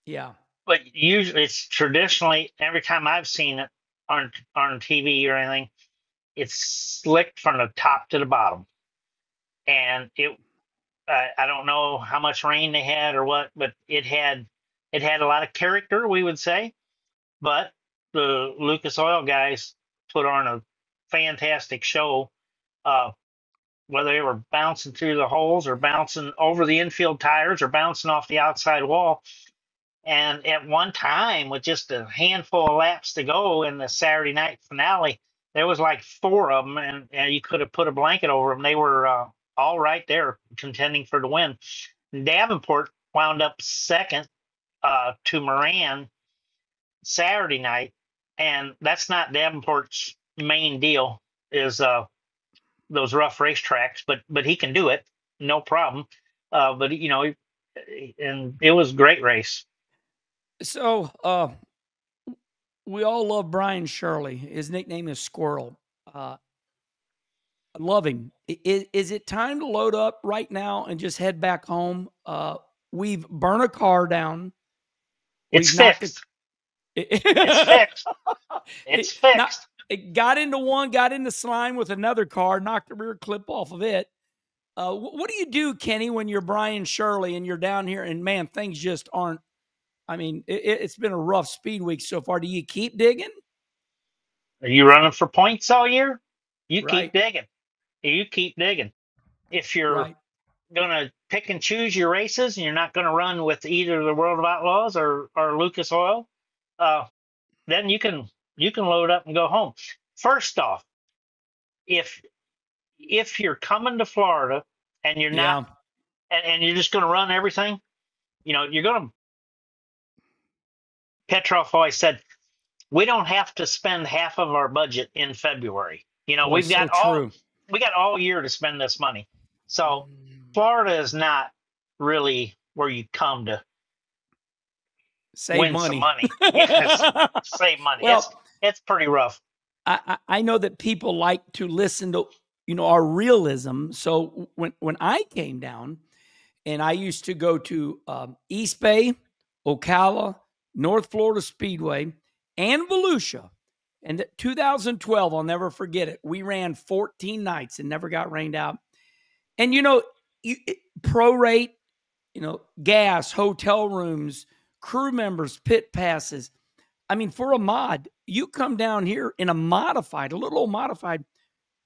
Yeah. But usually it's traditionally, every time I've seen it on TV or anything, it's slicked from the top to the bottom. And I don't know how much rain they had or what, but it had a lot of character, we would say. But the Lucas Oil guys put on a fantastic show, whether they were bouncing through the holes or bouncing over the infield tires or bouncing off the outside wall. And at one time, with just a handful of laps to go in the Saturday night finale, there was like 4 of them, and you could have put a blanket over them. They were all right there contending for the win. Davenport wound up second to Moran Saturday night, and that's not Davenport's main deal, is those rough racetracks, but he can do it, no problem. But and it was a great race. So we all love Brian Shirley. His nickname is Squirrel. I love him. Is it time to load up right now and just head back home? We've burned a car down. It's fixed. It's fixed. It's fixed. It got into slime with another car, knocked the rear clip off of it. What do you do, Kenny, when you're Brian Shirley and you're down here and, man, things just aren't, I mean, it's been a rough speed week so far. Do you keep digging? Are you running for points all year? You keep digging. You keep digging. If you're going to pick and choose your races and you're not going to run with either the World of Outlaws or Lucas Oil, then you can load up and go home. First off, if you're coming to Florida and you're not, and you're just going to run everything, you're going to. Petroff always said, we don't have to spend half of our budget in February. You know, Boy, so true. we got all year to spend this money. So Florida is not really where you come to Save win some money. money. Yes, save money. Well, it's pretty rough. I know that people like to listen to, our realism. So when I came down, and I used to go to East Bay, Ocala, North Florida Speedway, and Volusia. And 2012, I'll never forget it. We ran 14 nights and never got rained out. And, prorate, gas, hotel rooms, crew members, pit passes. I mean, for a mod, you come down here in a little old modified,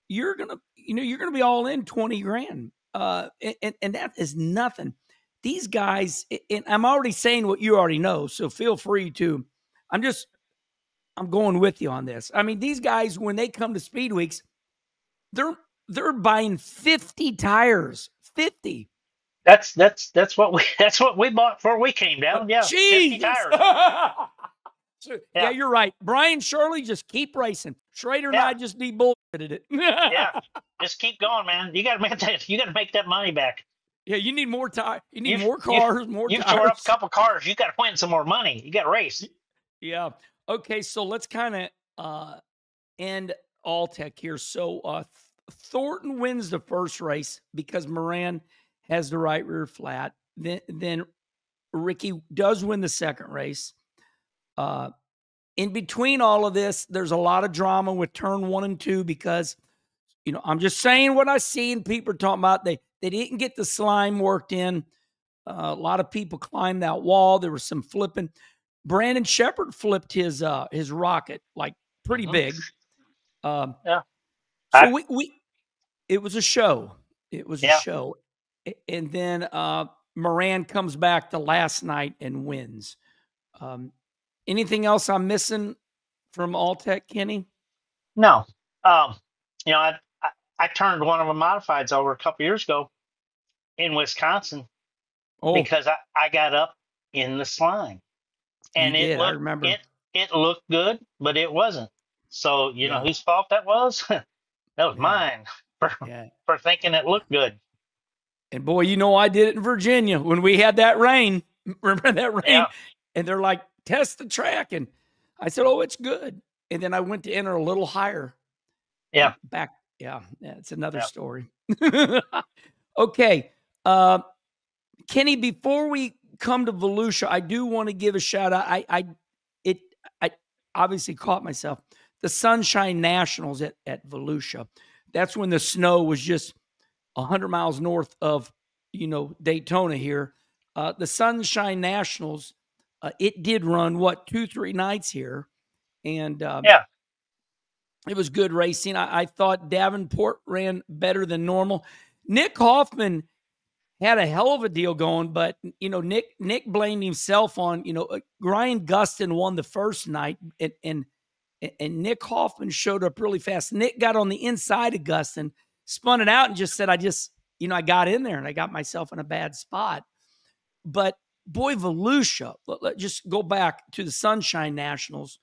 you're going to be all in 20 grand. And that is nothing. These guys, and I'm already saying what you already know, so feel free to, I'm going with you on this. I mean, these guys, when they come to Speed Weeks, they're buying 50 tires, 50. That's what we bought before we came down. Yeah, 50 tires. Yeah, you're right. Brian Shirley, just keep racing. Schrader and I just de-bullshitted it. Yeah, just keep going, man. You got to make that money back. Yeah, you need more time. You need more cars, more tires. You tore up a couple cars. You got to win some more money. You got to race. Yeah. Okay, so let's kind of end Alltech here. So Thornton wins the first race because Moran has the right rear flat. Then Ricky does win the second race. In between all of this, there's a lot of drama with turn 1 and 2 because, I'm just saying what I see and people are talking about. They didn't get the slime worked in. A lot of people climbed that wall. There was some flipping. Brandon Shepard flipped his rocket like pretty big. Yeah. So it was a show. It was a show. And then Moran comes back the last night and wins. Anything else I'm missing from Alltech, Kenny? No. I turned one of the modifieds over a couple years ago in Wisconsin because I got up in the slime. And I remember. It looked good, but it wasn't. So, you know whose fault that was? That was mine for thinking it looked good. And boy, I did it in Virginia when we had that rain. Remember that rain? Yeah. And they're like, test the track. And I said, oh, it's good. And then I went to enter a little higher. Yeah. Back. Yeah. It's another story. Okay. Kenny, before we come to Volusia, I do want to give a shout out. I obviously caught myself. The Sunshine Nationals at Volusia. That's when the snow was just 100 miles north of, Daytona here. The Sunshine Nationals, it did run, 2-3 nights here. And it was good racing. I thought Davenport ran better than normal. Nick Hoffman had a hell of a deal going, but, Nick blamed himself on, Ryan Gustin won the first night, and Nick Hoffman showed up really fast. Nick got on the inside of Gustin, spun it out, and just said, I got in there, and I got myself in a bad spot. But, boy, Volusia, let's just go back to the Sunshine Nationals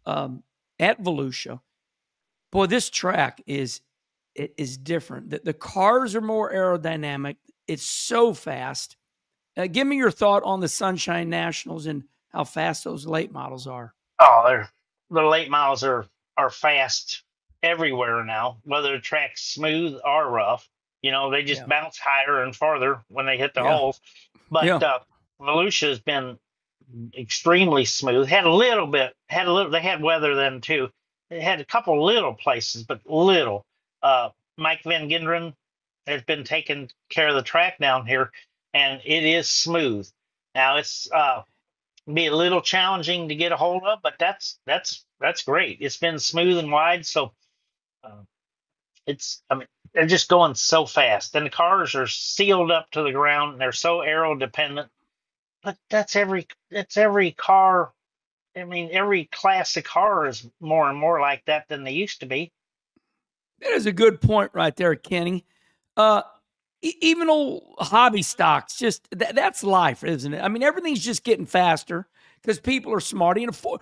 at Volusia. Boy, this track is different. The cars are more aerodynamic. It's so fast. Give me your thought on the Sunshine Nationals and how fast those late models are. Oh, the late models are fast everywhere now, whether the track's smooth or rough. They just bounce higher and farther when they hit the holes. But Volusia has been extremely smooth. They had weather then too. It had a couple little places, but little. Mike Van Genderen has been taking care of the track down here, and it is smooth. Now it's be a little challenging to get a hold of, but that's great. It's been smooth and wide, so they're just going so fast, and the cars are sealed up to the ground. And they're so aero dependent, but that's every car. Every classic car is more and more like that than they used to be. That is a good point right there, Kenny. Even old hobby stocks, just that's life, isn't it? Everything's just getting faster because people are smart.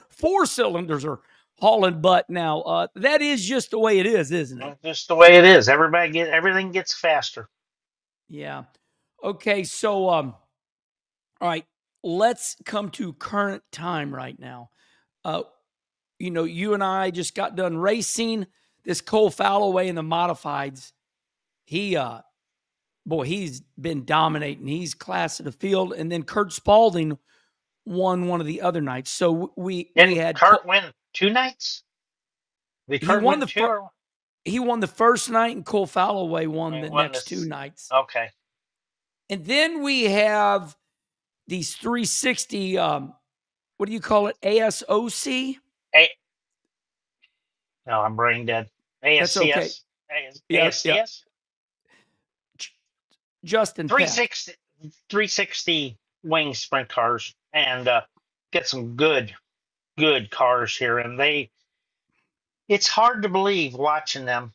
Four cylinders are hauling butt now. That is just the way it is, isn't it? Just the way it is. Everything gets faster. Yeah. Okay. So, all right, let's come to current time right now. You and I just got done racing this Cole Falloway in the modifieds. He's been dominating. He's class of the field. And then Kurt Spalding won one of the other nights. So we had Kurt win 2 nights. He won the first night, and Cole Falloway won the next 2 nights. Okay. And then we have these 360. What do you call it? ASOC. No, I'm brain dead. ASCS. That's okay. ASCS. Yeah. Justin 360 wing sprint cars, and get some good cars here, and it's hard to believe watching them.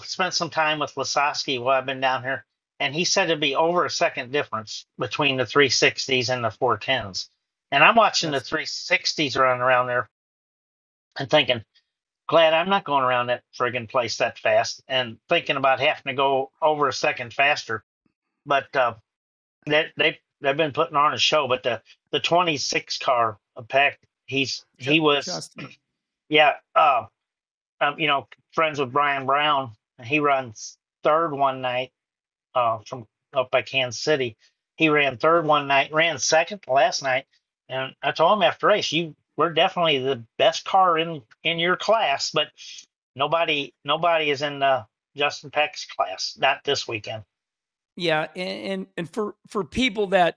Spent some time with Lasowski while I've been down here, and he said it'd be over a second difference between the 360s and the 410s. And I'm watching the 360s run around there and thinking, glad I'm not going around that friggin' place that fast, and thinking about having to go over a second faster. But they've been putting on a show. But the 26 car pack, he was Justin. Yeah. Friends with Brian Brown. He runs third one night from up by Kansas City. He ran third one night, ran second last night, and I told him after race, we're definitely the best car in your class, but nobody is in Justin Peck's class, not this weekend. Yeah, and for people that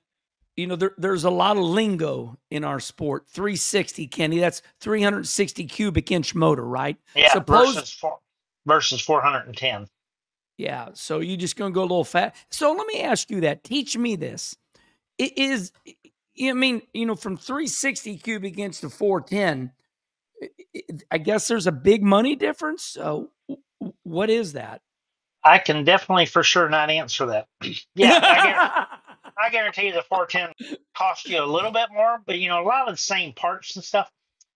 there's a lot of lingo in our sport. 360, Kenny, that's 360 cubic inch motor, right? Yeah, versus 410. Yeah, so you're just going to go a little fast. So let me ask you that. Teach me this. From 360 cubic inch to 410, I guess there's a big money difference. So what is that? I can definitely for sure not answer that. Yeah, I guarantee you the 410 costs you a little bit more, but a lot of the same parts and stuff.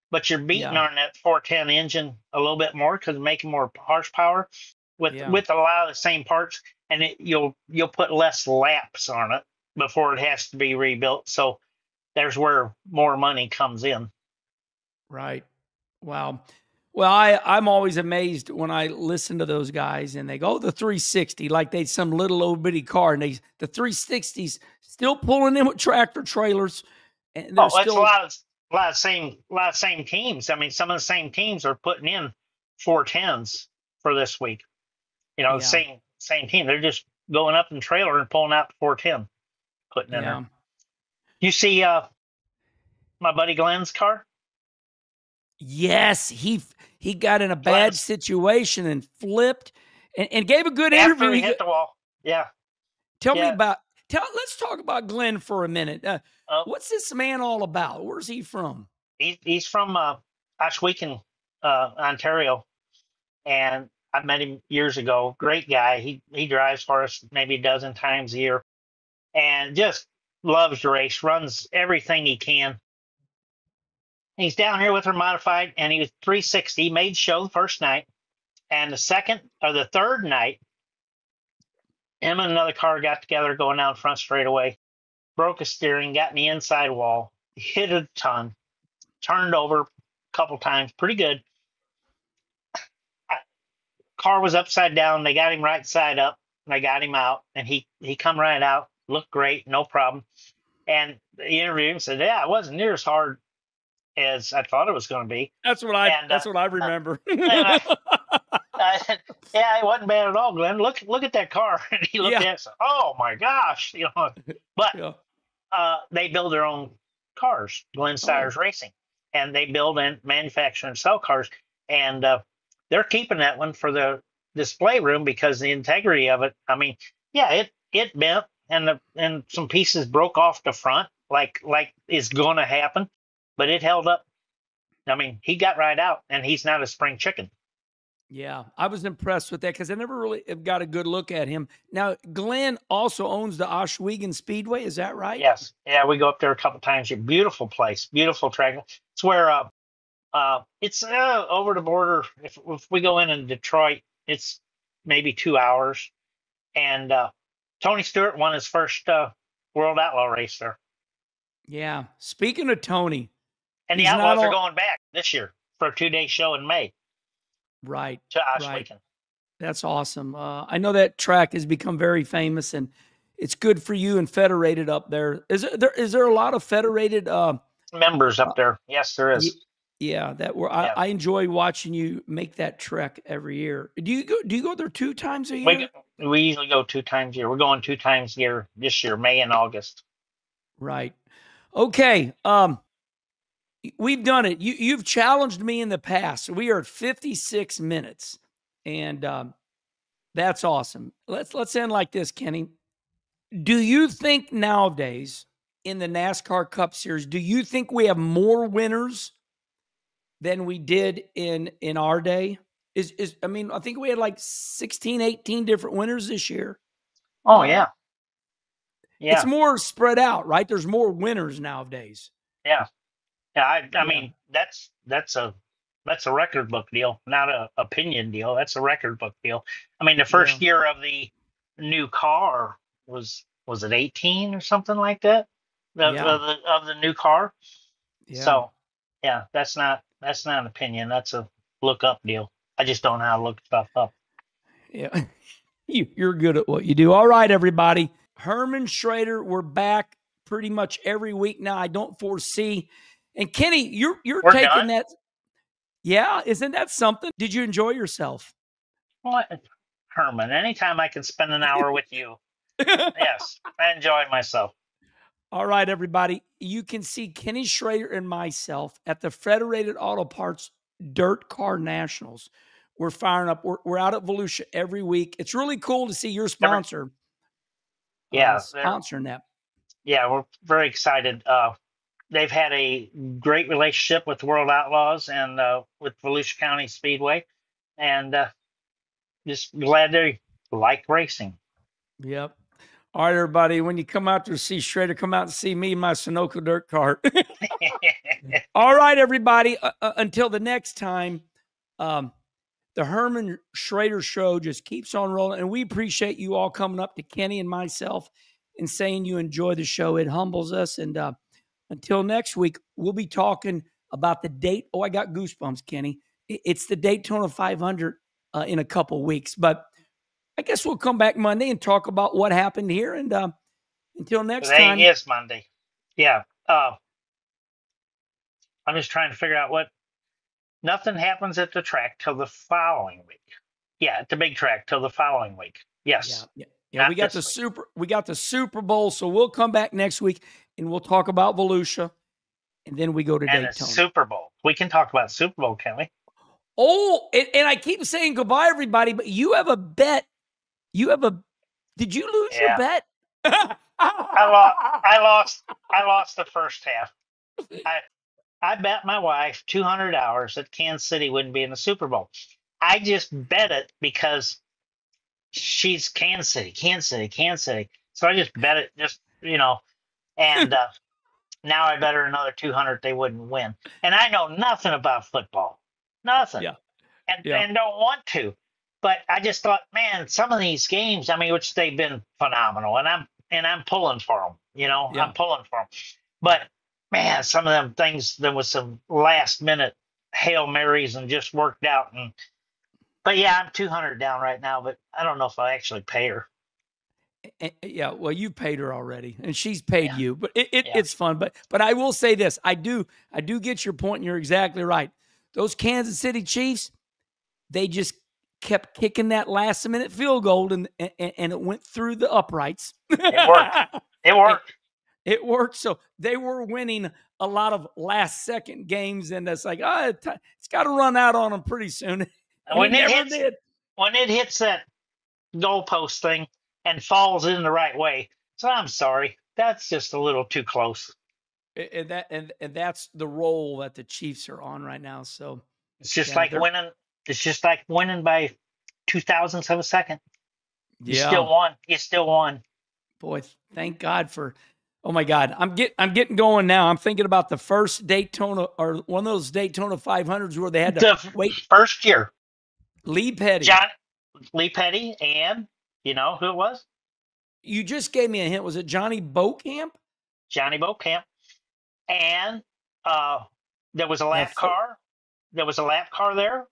But you're beating on that 410 engine a little bit more because it's making more horsepower with a lot of the same parts, and you'll put less laps on it before it has to be rebuilt. So there's where more money comes in. Right. Wow. Well, I'm always amazed when I listen to those guys and they go, the 360, like they some little old bitty car, and the 360s still pulling in with tractor trailers. And it's a lot of same teams. I mean, some of the same teams are putting in 410s for this week. The same team. They're just going up in trailer and pulling out the 410, putting in there. You see my buddy Glenn's car? Yes, he got in a bad situation and flipped and gave a good interview. After he hit the wall. Yeah. Let's talk about Glenn for a minute. What's this man all about? Where's he from? He's from Ashwegan, Ontario, and I met him years ago. Great guy. He drives for us maybe a dozen times a year, and just loves to race. Runs everything he can. He's down here with her modified, and he was 360. Made show the first night, and the third night, him and another car got together going down front straightaway, broke a steering, got in the inside wall, hit a ton, turned over a couple times, pretty good. Car was upside down. They got him right side up. They got him out, and he come right out, looked great, no problem. And the interview said, "Yeah, it wasn't near as hard as I thought it was going to be." That's what I remember. Yeah, it wasn't bad at all, Glenn. Look at that car. And he looked at it and said, "Oh my gosh," But they build their own cars, Glenn Stires Racing, and they build and manufacture and sell cars, and they're keeping that one for the display room because the integrity of it. I mean, it bent and some pieces broke off the front, like is going to happen. But it held up. I mean, he got right out, and he's not a spring chicken. Yeah, I was impressed with that because I never really have got a good look at him. Now, Glenn also owns the Oswego Speedway. Is that right? Yes, yeah, we go up there a couple times. Beautiful place, beautiful track. It's where it's over the border. If we go in Detroit, it's maybe 2 hours. And Tony Stewart won his first World Outlaw race there. Yeah. Speaking of Tony, And the he's not Outlaws are all going back this year for a 2-day show in May right. to Right. Oswego. That's awesome. I know that track has become very famous, and it's good for you and Federated up there. Is there a lot of Federated Members up there? Yes, there is. yeah, that were Yeah. I enjoy watching you make that trek every year. Do you go there 2 times a year? We usually go 2 times a year. We're going 2 times a year this year, May and August. Right. Okay. We've done it. You've challenged me in the past. We are at 56 minutes, and that's awesome. Let's end like this, Kenny. Do you think nowadays in the NASCAR Cup Series, do you think we have more winners than we did in our day? I mean, I think we had like 16, 18 different winners this year. Oh yeah. It's more spread out, right? There's more winners nowadays. Yeah. Yeah, I mean that's a record book deal, not a opinion deal. That's a record book deal. I mean, the first year of the new car was it 18 or something like that? Of the new car. Yeah. So yeah, that's not an opinion. That's a look up deal. I just don't know how to look stuff up. Yeah. You're good at what you do. All right, everybody. Herm Schrader, we're back pretty much every week now. I don't foresee. And Kenny, you're taking done? that. Yeah, isn't that something? Did you enjoy yourself? What, Herman? Anytime I can spend an hour with you, yes, I enjoy myself. All right, everybody. You can see Kenny Schrader and myself at the Federated Auto Parts Dirt Car Nationals. We're firing up. We're out at Volusia every week. It's really cool to see your sponsor. Sponsoring that. Yeah, we're very excited. They've had a great relationship with World Outlaws and with Volusia County Speedway, and just glad they like racing. Yep. All right, everybody. When you come out to see Schrader, come out and see me, my Sunoco dirt cart. All right, everybody. Until the next time, the Herm Schrader Show just keeps on rolling, and we appreciate you all coming up to Kenny and myself and saying you enjoy the show. It humbles us, and until next week, we'll be talking about the date. Oh, I got goosebumps, Kenny. It's the Daytona 500 in a couple weeks. But I guess we'll come back Monday and talk about what happened here. And until next time. Today is Monday. Yeah. I'm just trying to figure out nothing happens at the track till the following week. Yeah, at the big track till the following week. Yes. Yeah. We got the Super Bowl, so we'll come back next week and we'll talk about Volusia, and then we go to Daytona. Super Bowl. We can talk about Super Bowl, can't we? Oh, and I keep saying goodbye, everybody, but you have a bet. Did you lose your bet? I lost the first half. I bet my wife $200 that Kansas City wouldn't be in the Super Bowl. I just bet it because she's Kansas City. So I just bet it, and now I bet her another 200 they wouldn't win. And I know nothing about football, nothing, and don't want to. But I just thought, man, some of these games, I mean, which they've been phenomenal, and I'm pulling for them, I'm pulling for them. But man, some of them things, there was some last minute Hail Marys and just worked out. But yeah, I'm 200 down right now, but I don't know if I actually pay her. Yeah, well, you paid her already, and she's paid you. But it's fun. But I will say this: I do get your point, and you're exactly right. Those Kansas City Chiefs, they just kept kicking that last minute field goal, and it went through the uprights. It worked. It worked. It worked. So they were winning a lot of last second games, and it's like, it's got to run out on them pretty soon. When it hits that goalpost thing and falls in the right way, so I'm sorry, that's just a little too close. And that's the role that the Chiefs are on right now. So it's just like winning It's just like winning by 2 thousandths of a second. You still Yeah. won. You still won. Boy, thank God for. Oh my God, I'm getting going now. I'm thinking about the first Daytona or one of those Daytona 500s where they had to The wait. first year, Lee Petty. John Lee Petty, and you know who it was? You just gave me a hint. Was it Johnny Boatcamp? Johnny Boatcamp. And there was a That lap car. There was a lap car there.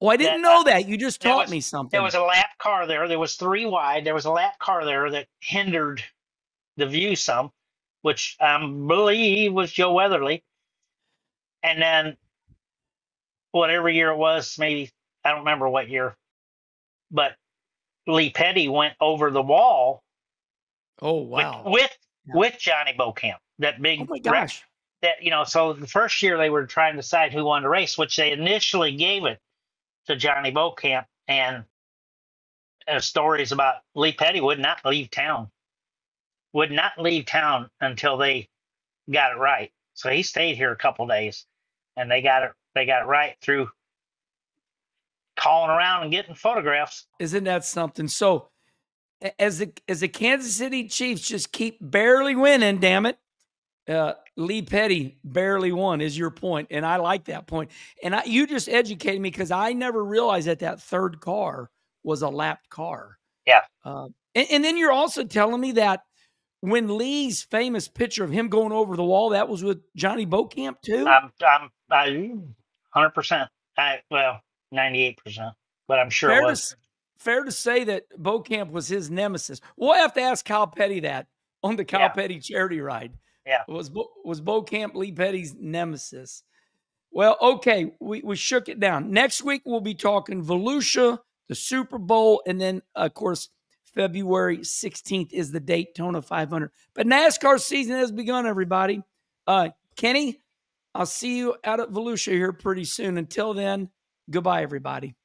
Oh, I That didn't know that. You just there taught was me there something. was a lap car there. There was 3 wide. There was a lap car there that hindered the view some, which I believe was Joe Weatherly. And then whatever year it was, maybe I don't remember what year, but Lee Petty went over the wall Oh, with wow. with Yeah. with Johnny Boatcamp. That Oh big my gosh. that so the first year they were trying to decide who won the race, which they initially gave it to Johnny Boatcamp, and stories about Lee Petty would not leave town until they got it right. So he stayed here a couple days, and they got it right through calling around and getting photographs. Isn't that something? So as the Kansas City Chiefs just keep barely winning, damn it. Lee Petty barely won is your point, and I like that point. And you just educated me because I never realized that third car was a lapped car. Yeah. And then you're also telling me that when Lee's famous picture of him going over the wall, that was with Johnny Boatcamp too? I'm 100%. Well, 98%, but I'm sure it was. Fair to say that Boatcamp was his nemesis. We'll have to ask Kyle Petty that on the Kyle Petty charity ride. Yeah. Was Boatcamp Lee Petty's nemesis? Well, okay, we shook it down. Next week we'll be talking Volusia, the Super Bowl, and then of course February 16th is the Daytona 500. But NASCAR season has begun, everybody. Kenny, I'll see you out at Volusia here pretty soon. Until then, goodbye, everybody.